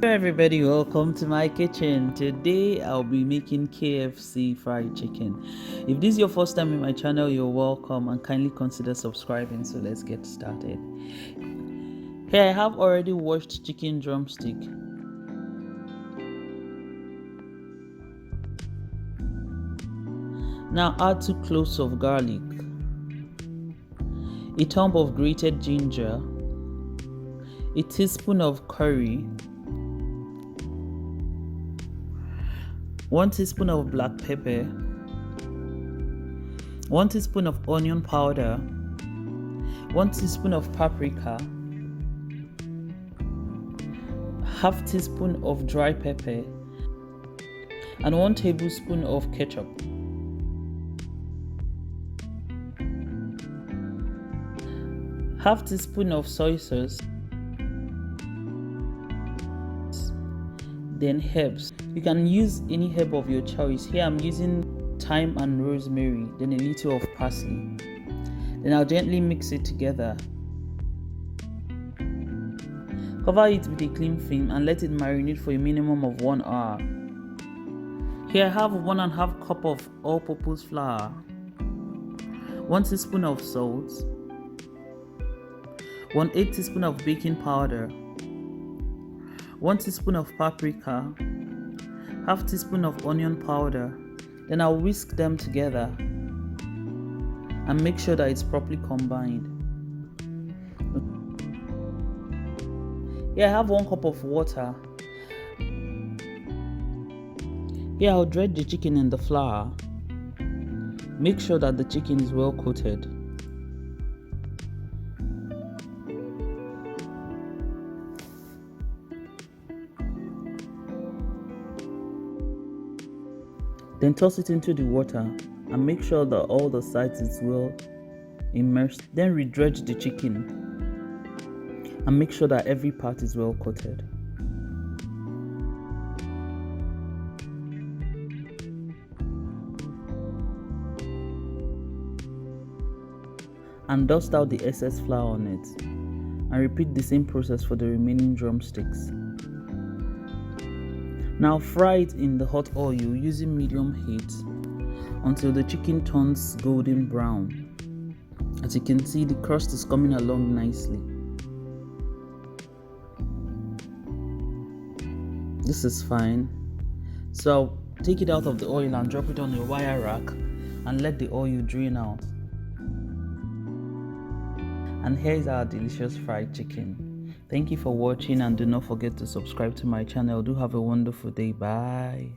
Hello everybody, welcome to my kitchen. Today I'll be making KFC fried chicken. If this is your first time in my channel, you're welcome and kindly consider subscribing. So let's get started. Here I have already washed chicken drumstick. Now add 2 cloves of garlic, a thumb of grated ginger, a teaspoon of curry, 1 teaspoon of black pepper, 1 teaspoon of onion powder, 1 teaspoon of paprika, half teaspoon of dry pepper, and 1 tablespoon of ketchup. Half teaspoon of soy sauce, then herbs. You can use any herb of your choice. Here I'm using thyme and rosemary, then a little of parsley. Then I'll gently mix it together. Cover it with a cling film and let it marinate for a minimum of 1 hour. Here I have 1½ cup of all-purpose flour, 1 teaspoon of salt, 1/8 teaspoon of baking powder, 1 teaspoon of paprika, half teaspoon of onion powder. Then I'll whisk them together and make sure that it's properly combined. Here I have 1 cup of water. Here I'll dredge the chicken in the flour. Make sure that the chicken is well coated. Then toss it into the water and make sure that all the sides is well immersed. Then re-dredge the chicken and make sure that every part is well coated. And dust out the excess flour on it. And repeat the same process for the remaining drumsticks. Now fry it in the hot oil using medium heat until the chicken turns golden brown. As you can see, the crust is coming along nicely. This is fine. So I'll take it out of the oil and drop it on a wire rack and let the oil drain out. And here is our delicious fried chicken. Thank you for watching and do not forget to subscribe to my channel. Do have a wonderful day. Bye.